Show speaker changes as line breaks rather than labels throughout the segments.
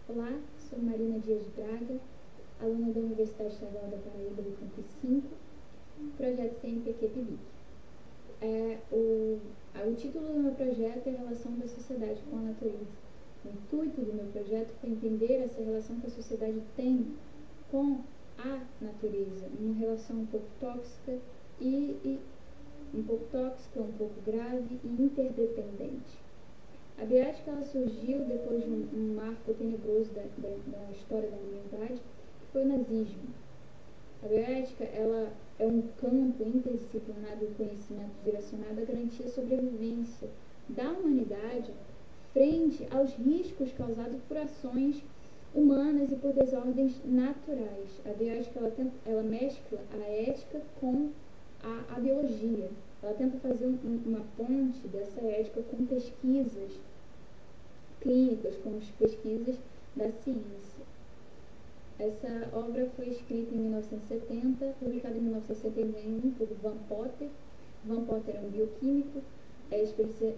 Olá, sou Marina Dias de Braga, aluna da Universidade Estadual da Paraíba do Campus 5, projeto CNPq-PIBIC. O título do meu projeto é Relação da Sociedade com a Natureza. O intuito do meu projeto foi entender essa relação que a sociedade tem com a natureza, uma relação um pouco tóxica um pouco grave e interdependente. A bioética ela surgiu depois de um marco tenebroso da história da humanidade, que foi o nazismo. A bioética ela é um campo interdisciplinar do conhecimento direcionado à garantia da sobrevivência da humanidade frente aos riscos causados por ações humanas e por desordens naturais. A bioética ela mescla a ética com a biologia. Ela tenta fazer uma ponte dessa ética com pesquisas clínicas, com as pesquisas da ciência. Essa obra foi escrita em 1970, publicada em 1971 por Van Potter. Van Potter é um bioquímico, é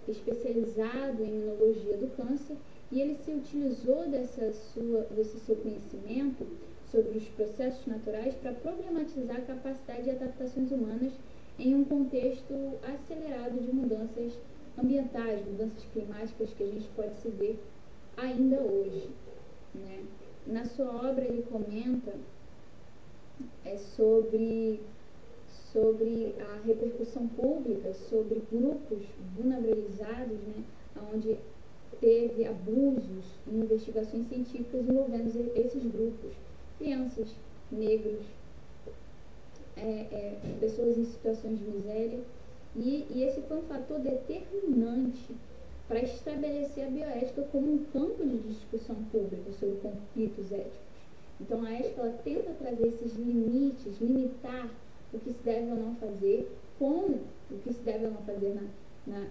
especializado em imunologia do câncer, e ele se utilizou desse seu conhecimento sobre os processos naturais para problematizar a capacidade de adaptações humanas em um contexto acelerado de mudanças ambientais, mudanças climáticas que a gente pode se ver ainda hoje, né? Na sua obra ele comenta sobre a repercussão pública, sobre grupos vulnerabilizados, né, onde teve abusos em investigações científicas envolvendo esses grupos, crianças, negros, pessoas em situações de miséria, e esse foi um fator determinante para estabelecer a bioética como um campo de discussão pública sobre conflitos éticos. Então a ética ela tenta trazer esses limites, limitar o que se deve ou não fazer, como o que se deve ou não fazer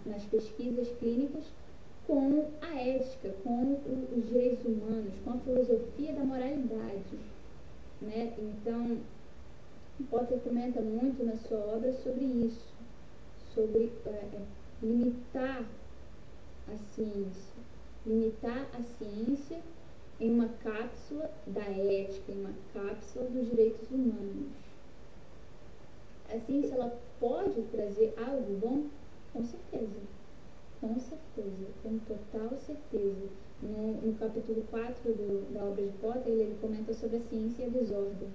nas pesquisas clínicas, com a ética, com os direitos humanos, com a filosofia da moralidade, né? Então Potter comenta muito na sua obra sobre isso, sobre limitar a ciência em uma cápsula da ética, em uma cápsula dos direitos humanos. A ciência ela pode trazer algo bom? Com certeza, com total certeza. No capítulo 4 da obra de Potter, ele comenta sobre a ciência e a desordem.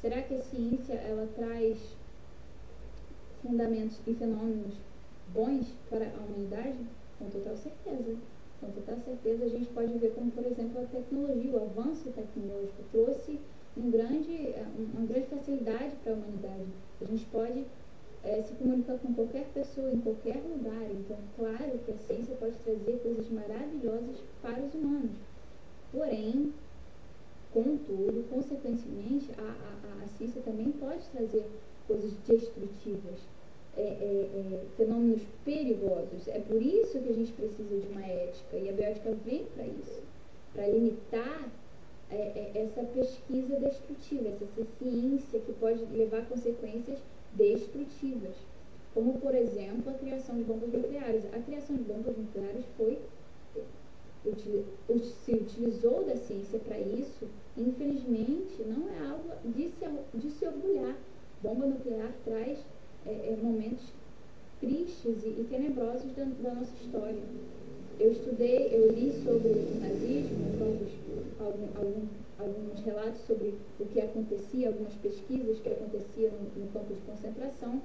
Será que a ciência ela traz fundamentos e fenômenos bons para a humanidade? Com total certeza. Com total certeza a gente pode ver como, por exemplo, a tecnologia, o avanço tecnológico trouxe uma grande facilidade para a humanidade. A gente pode se comunicar com qualquer pessoa, em qualquer lugar. Então, claro que a ciência pode trazer coisas maravilhosas para os humanos. Porém, contudo, consequentemente, a ciência também pode trazer coisas destrutivas, fenômenos perigosos. É por isso que a gente precisa de uma ética, e a bioética vem para isso, para limitar essa pesquisa destrutiva, essa ciência que pode levar a consequências destrutivas, como, por exemplo, a criação de bombas nucleares. A criação de bombas nucleares se utilizou da ciência para isso. Infelizmente, não é algo de se orgulhar. Bomba nuclear traz momentos tristes e tenebrosos da nossa história. Eu li sobre o nazismo, alguns relatos sobre o que acontecia, algumas pesquisas que aconteciam no campo de concentração,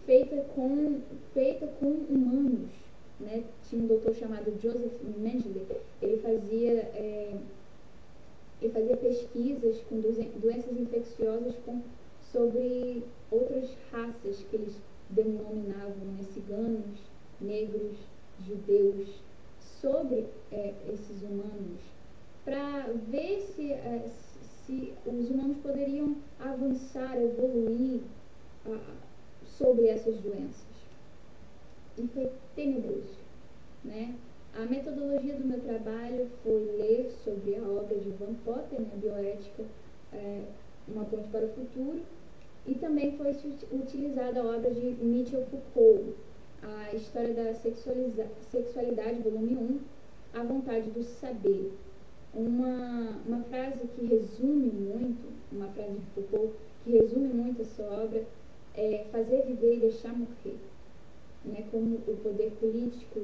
feita com humanos, né? Tinha um doutor chamado Joseph Mengele. Ele fazia pesquisas com doenças infecciosas sobre outras raças que eles denominavam, né, ciganos, negros, judeus, sobre esses humanos, para ver se os humanos poderiam avançar, evoluir sobre essas doenças. E foi tenebroso, né? A metodologia do meu trabalho foi ler sobre a obra de Van Potter, né, Bioética, Uma Ponte para o Futuro, e também foi utilizada a obra de Michel Foucault, A História da Sexualidade, volume 1, A Vontade do Saber. uma frase que resume muito, uma frase de Foucault, que resume muito a sua obra, é fazer viver e deixar morrer. Né, como o poder político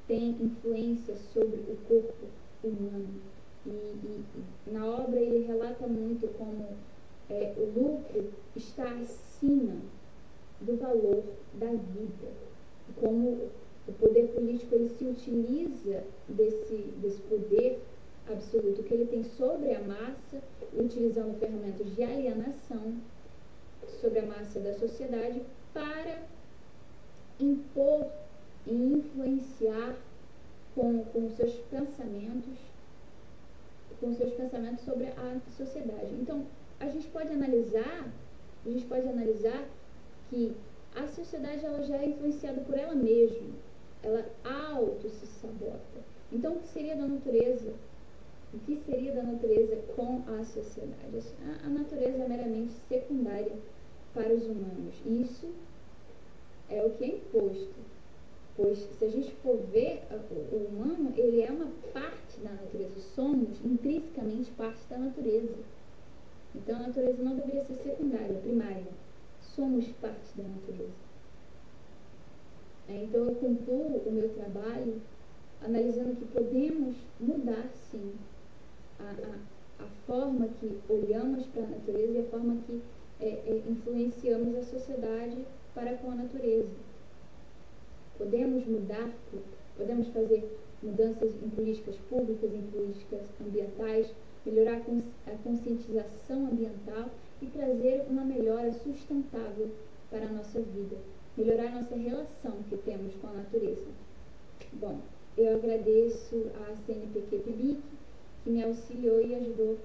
tem influência sobre o corpo humano. E na obra ele relata muito como o lucro está acima do valor da vida. Como o poder político ele se utiliza desse poder absoluto que ele tem sobre a massa, utilizando ferramentas de alienação sobre a massa da sociedade para impor e influenciar com seus pensamentos sobre a sociedade. Então, a gente pode analisar que a sociedade ela já é influenciada por ela mesma, ela auto se sabota. Então, o que seria da natureza? O que seria da natureza com a sociedade? A natureza é meramente secundária para os humanos. Isso é o que é imposto. Pois, se a gente for ver, o humano, ele é uma parte da natureza. Somos intrinsecamente parte da natureza. Então, a natureza não deveria ser secundária, primária. Somos parte da natureza. Então, eu concluo o meu trabalho analisando que podemos mudar, sim, a forma que olhamos para a natureza e a forma que influenciamos a sociedade para com a natureza. Podemos mudar, podemos fazer mudanças em políticas públicas, em políticas ambientais, melhorar a conscientização ambiental e trazer uma melhora sustentável para a nossa vida, melhorar a nossa relação que temos com a natureza. Bom, eu agradeço a CNPq PIBIC, que me auxiliou e ajudou